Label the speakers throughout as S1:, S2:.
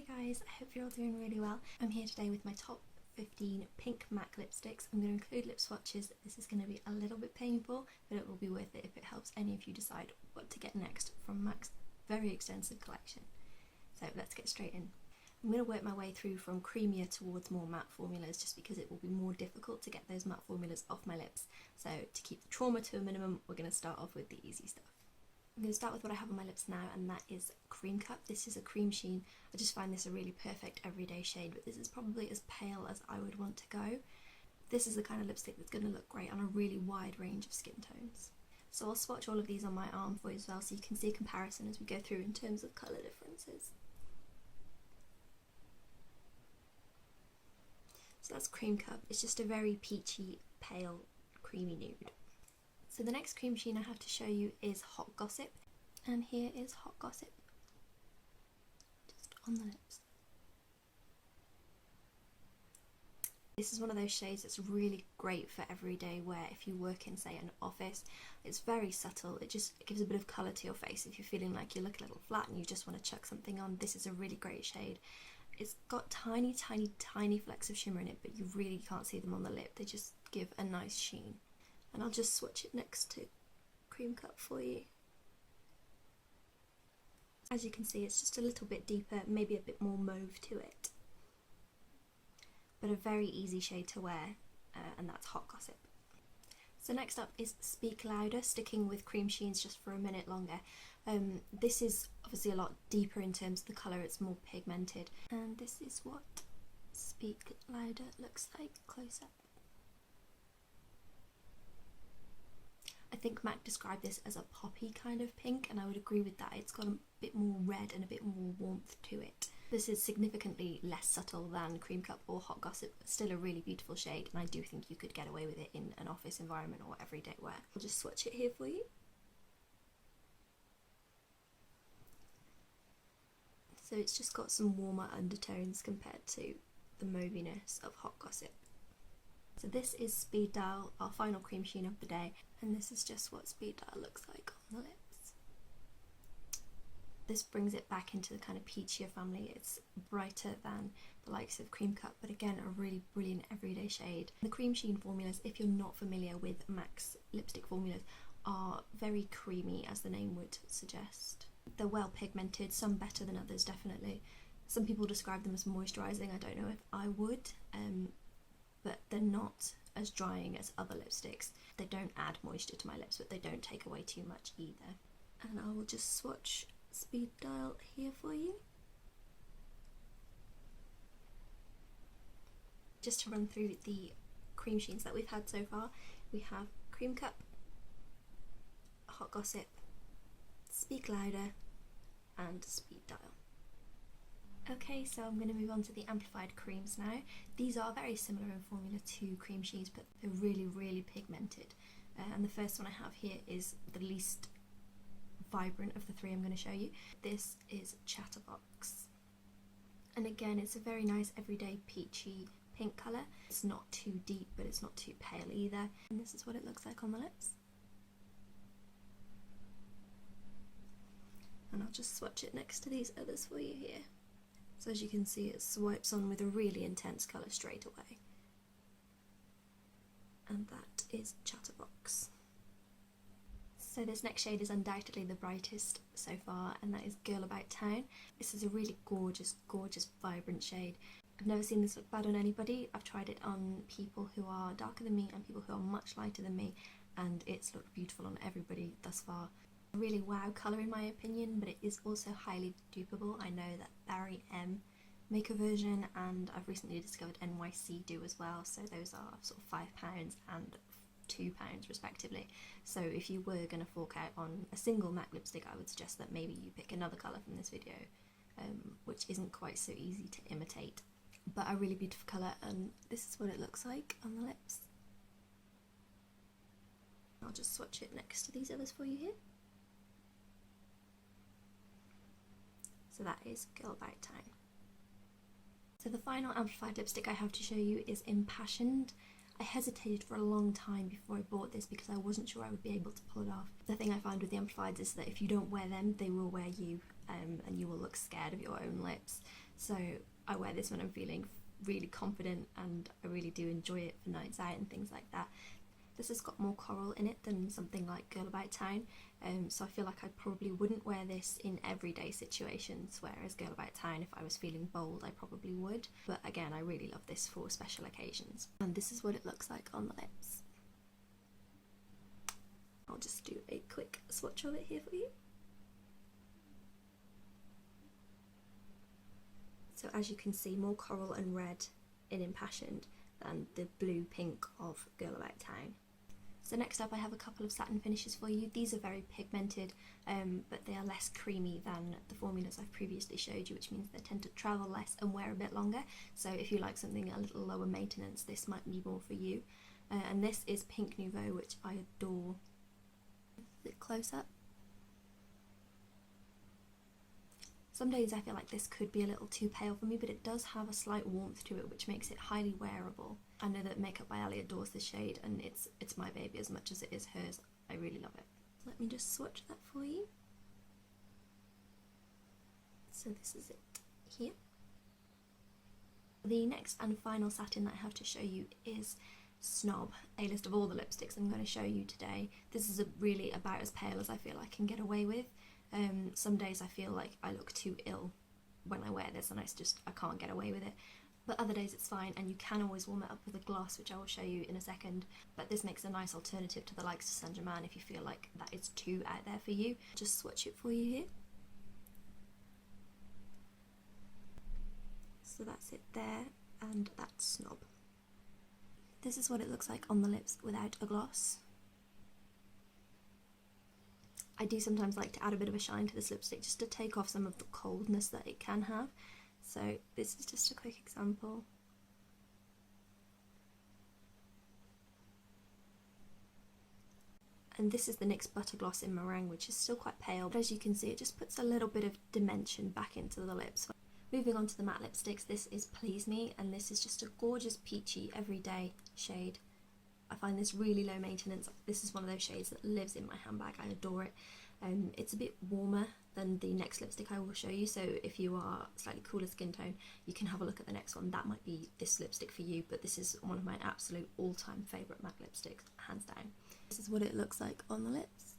S1: Hey guys, I hope you're all doing really well. I'm here today with my top 15 pink MAC lipsticks. I'm going to include lip swatches. This is going to be a little bit painful, but it will be worth it if it helps any of you decide what to get next from MAC's very extensive collection. So let's get straight in. I'm going to work my way through from creamier towards more matte formulas just because it will be more difficult to get those matte formulas off my lips. So to keep the trauma to a minimum, we're going to start off with the easy stuff. I'm going to start with what I have on my lips now, and that is Creme Cup. This is a cream sheen. I just find this a really perfect everyday shade, but this is probably as pale as I would want to go. This is the kind of lipstick that's going to look great on a really wide range of skin tones. So I'll swatch all of these on my arm for you as well, so you can see a comparison as we go through in terms of colour differences. So that's Creme Cup. It's just a very peachy, pale, creamy nude. So the next cream sheen I have to show you is Hot Gossip, and here is Hot Gossip, just on the lips. This is one of those shades that's really great for everyday wear if you work in, say, an office. It's very subtle, it gives a bit of colour to your face. If you're feeling like you look a little flat and you just want to chuck something on, this is a really great shade. It's got tiny flecks of shimmer in it, but you really can't see them on the lip. They just give a nice sheen. And I'll just swatch it next to Creme Cup for you. As you can see, it's just a little bit deeper, maybe a bit more mauve to it. But a very easy shade to wear, and that's Hot Gossip. So next up is Speak Louder, sticking with cream sheens just for a minute longer. This is obviously a lot deeper in terms of the colour, it's more pigmented. And this is what Speak Louder looks like close up. I think MAC described this as a poppy kind of pink, and I would agree with that. It's got a bit more red and a bit more warmth to it. This is significantly less subtle than Creme Cup or Hot Gossip, but still a really beautiful shade, and I do think you could get away with it in an office environment or everyday wear. I'll just swatch it here for you. So it's just got some warmer undertones compared to the mauviness of Hot Gossip. So this is Speed Dial, our final cream sheen of the day, and this is just what Speed Dial looks like on the lips. This brings it back into the kind of peachier family. It's brighter than the likes of Creme Cup, but again a really brilliant everyday shade. The cream sheen formulas, if you're not familiar with MAC's lipstick formulas, are very creamy, as the name would suggest. They're well pigmented, some better than others definitely. Some people describe them as moisturising, I don't know if I would. But they're not as drying as other lipsticks. They don't add moisture to my lips, but they don't take away too much either. And I will just swatch Speed Dial here for you. Just to run through the cream sheens that we've had so far, we have Creme Cup, Hot Gossip, Speak Louder, and Speed Dial. Okay, so I'm going to move on to the amplified creams now. These are very similar in formula to cream sheens, but they're really pigmented. And the first one I have here is the least vibrant of the three I'm going to show you. This is Chatterbox. And again, it's a very nice everyday peachy pink colour. It's not too deep, but it's not too pale either. And this is what it looks like on the lips. And I'll just swatch it next to these others for you here. So as you can see, it swipes on with a really intense colour straight away. And that is Chatterbox. So this next shade is undoubtedly the brightest so far, and that is Girl About Town. This is a really gorgeous, vibrant shade. I've never seen this look bad on anybody. I've tried it on people who are darker than me and people who are much lighter than me, and it's looked beautiful on everybody thus far. A really wow colour in my opinion, but it is also highly dupable. I know that Barry M make a version, and I've recently discovered NYC do as well, so those are sort of £5 and £2 respectively. So if you were going to fork out on a single MAC lipstick, I would suggest that maybe you pick another colour from this video, which isn't quite so easy to imitate. But a really beautiful colour, and this is what it looks like on the lips. I'll just swatch it next to these others for you here. So that is Girl About Town. So the final amplified lipstick I have to show you is Impassioned. I hesitated for a long time before I bought this because I wasn't sure I would be able to pull it off. The thing I find with the amplifieds is that if you don't wear them, they will wear you, and you will look scared of your own lips. so I wear this when I'm feeling really confident, and I really do enjoy it for nights out and things like that. This has got more coral in it than something like Girl About Town, so I feel like I probably wouldn't wear this in everyday situations, whereas Girl About Town, if I was feeling bold, I probably would. But again, I really love this for special occasions. And this is what it looks like on the lips. I'll just do a quick swatch of it here for you. So as you can see, more coral and red in Impassioned than the blue pink of Girl About Town. So next up I have a couple of satin finishes for you. These are very pigmented, but they are less creamy than the formulas I've previously showed you, which means they tend to travel less and wear a bit longer. So if you like something a little lower maintenance, this might be more for you. And this is Pink Nouveau, which I adore. A bit close up. Some days I feel like this could be a little too pale for me, but it does have a slight warmth to it, which makes it highly wearable. I know that Makeup by Ali adores this shade, and it's my baby as much as it is hers. I really love it. Let me just swatch that for you. So this is it here. The next and final satin that I have to show you is Snob, a list of all the lipsticks I'm going to show you today. This is really about as pale as I feel I can get away with. Some days I feel like I look too ill when I wear this and I can't get away with it. But other days it's fine, and you can always warm it up with a gloss, which I will show you in a second. But this makes a nice alternative to the likes of Saint Germain if you feel like that is too out there for you. Just swatch it for you here. So that's it there, and that's Snob. This is what it looks like on the lips without a gloss. I do sometimes like to add a bit of a shine to this lipstick just to take off some of the coldness that it can have. So this is just a quick example. And this is the NYX Butter Gloss in Meringue, which is still quite pale, but as you can see it just puts a little bit of dimension back into the lips. Moving on to the matte lipsticks, this is Please Me, and this is just a gorgeous peachy everyday shade. I find this really low maintenance. This is one of those shades that lives in my handbag. I adore it. It's a bit warmer than the next lipstick I will show you, so if you are slightly cooler skin tone, you can have a look at the next one. That might be this lipstick for you, but this is one of my absolute all-time favourite matte lipsticks, hands down. This is what it looks like on the lips,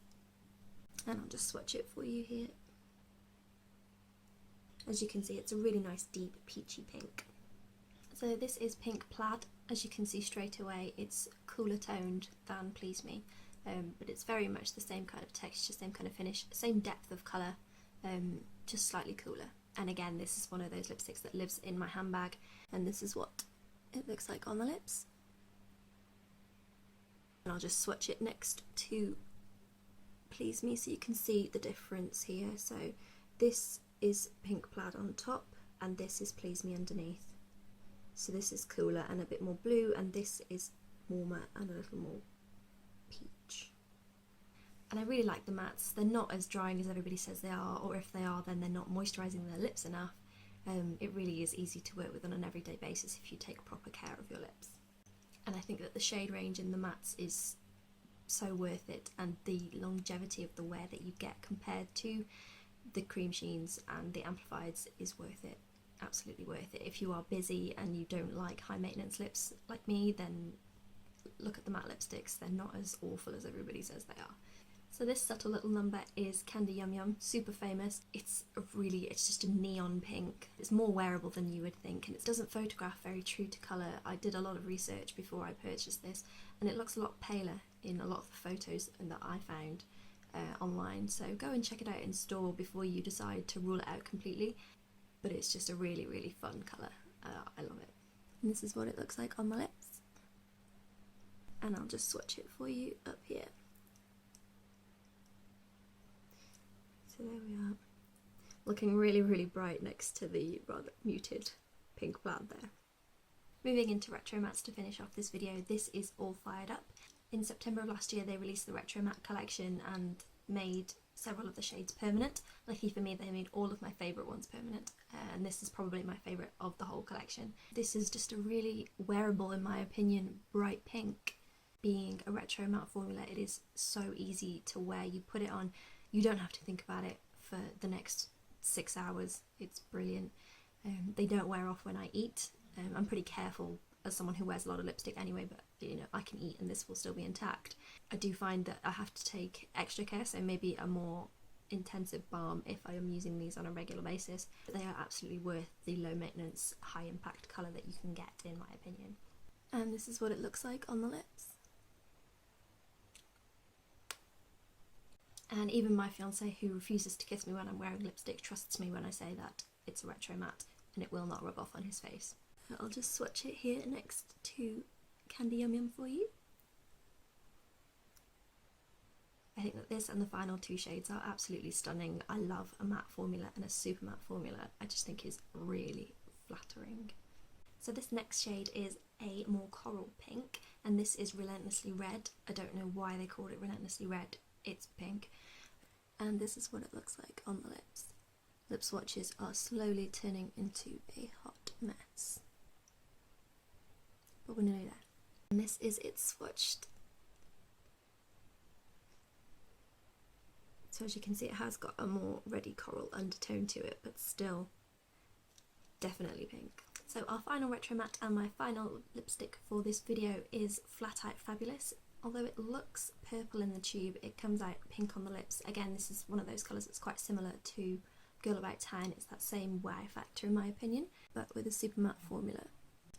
S1: and I'll just swatch it for you here. As you can see, it's a really nice deep peachy pink. So this is Pink Plaid. As you can see straight away, it's cooler toned than Please Me, but it's very much the same kind of texture, same kind of finish, same depth of colour, just slightly cooler. And again, this is one of those lipsticks that lives in my handbag, and this is what it looks like on the lips. And I'll just swatch it next to Please Me so you can see the difference here. So this is Pink Plaid on top, and this is Please Me underneath. So this is cooler and a bit more blue, and this is warmer and a little more peach. And I really like the mattes. They're not as drying as everybody says they are, or if they are, then they're not moisturising their lips enough. It really is easy to work with on an everyday basis if you take proper care of your lips. And I think that the shade range in the mattes is so worth it, and the longevity of the wear that you get compared to the cream sheens and the amplifieds is worth it. Absolutely worth it. If you are busy and you don't like high maintenance lips like me, then look at the matte lipsticks. They're not as awful as everybody says they are. So this subtle little number is Candyyum, super famous. It's just a neon pink. It's more wearable than you would think, and it doesn't photograph very true to colour. I did a lot of research before I purchased this, and it looks a lot paler in a lot of the photos that I found online. So go and check it out in store before you decide to rule it out completely. But it's just a really, really fun colour. I love it. And this is what it looks like on the lips. And I'll just swatch it for you up here. So there we are. Looking really, really bright next to the rather muted Pink Plaid there. Moving into Retro Mattes to finish off this video, this is All Fired Up. In September of last year they released the Retro Matte collection and made several of the shades permanent. Lucky for me, they made all of my favourite ones permanent, and this is probably my favourite of the whole collection. This is just a really wearable, in my opinion, bright pink. Being a retro matte formula, it is so easy to wear. You put it on, you don't have to think about it for the next 6 hours. It's brilliant. They don't wear off when I eat. I'm pretty careful as someone who wears a lot of lipstick anyway, but you know, I can eat and this will still be intact. I do find that I have to take extra care, so maybe a more intensive balm if I am using these on a regular basis. But they are absolutely worth the low maintenance, high impact colour that you can get, in my opinion. And this is what it looks like on the lips. And even my fiance, who refuses to kiss me when I'm wearing lipstick, trusts me when I say that it's a retro matte and it will not rub off on his face. I'll just swatch it here next to Candyyum for you. I think that this and the final two shades are absolutely stunning. I love a matte formula, and a super matte formula I just think is really flattering. So this next shade is a more coral pink, and this is Relentlessly Red. I don't know why they called it Relentlessly Red, it's pink. And this is what it looks like on the lips. Lip swatches are slowly turning into a hot mess. But we're nearly there. And this is it swatched. So as you can see, it has got a more reddy coral undertone to it, but still definitely pink. So our final retro matte and my final lipstick for this video is Flat Out Fabulous. Although it looks purple in the tube, it comes out pink on the lips. Again, this is one of those colours that's quite similar to Girl About Town. It's that same wow factor in my opinion, but with a super matte formula.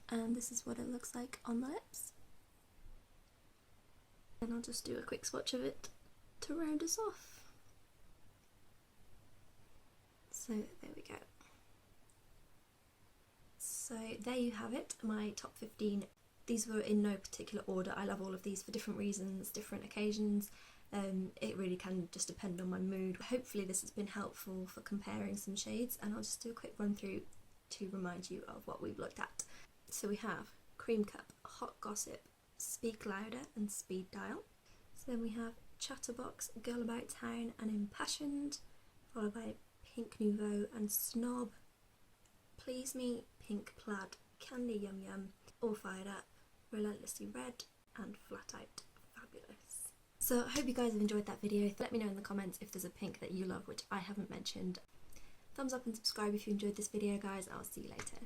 S1: And this is what it looks like on the lips. And I'll just do a quick swatch of it to round us off. So there we go. So there you have it, my top 15. These were in no particular order. I love all of these for different reasons, different occasions. It really can just depend on my mood. Hopefully this has been helpful for comparing some shades, and I'll just do a quick run through to remind you of what we've looked at. So we have Creme Cup, Hot Gossip, Speak Louder and Speed Dial. So then we have Chatterbox, Girl About Town and Impassioned, followed by Pink Nouveau and Snob, Please Me, Pink Plaid, Candyyum, All Fired Up, Relentlessly Red and Flat Out Fabulous. So I hope you guys have enjoyed that video. Let me know in the comments if there's a pink that you love which I haven't mentioned. Thumbs up and subscribe if you enjoyed this video, guys. I'll see you later.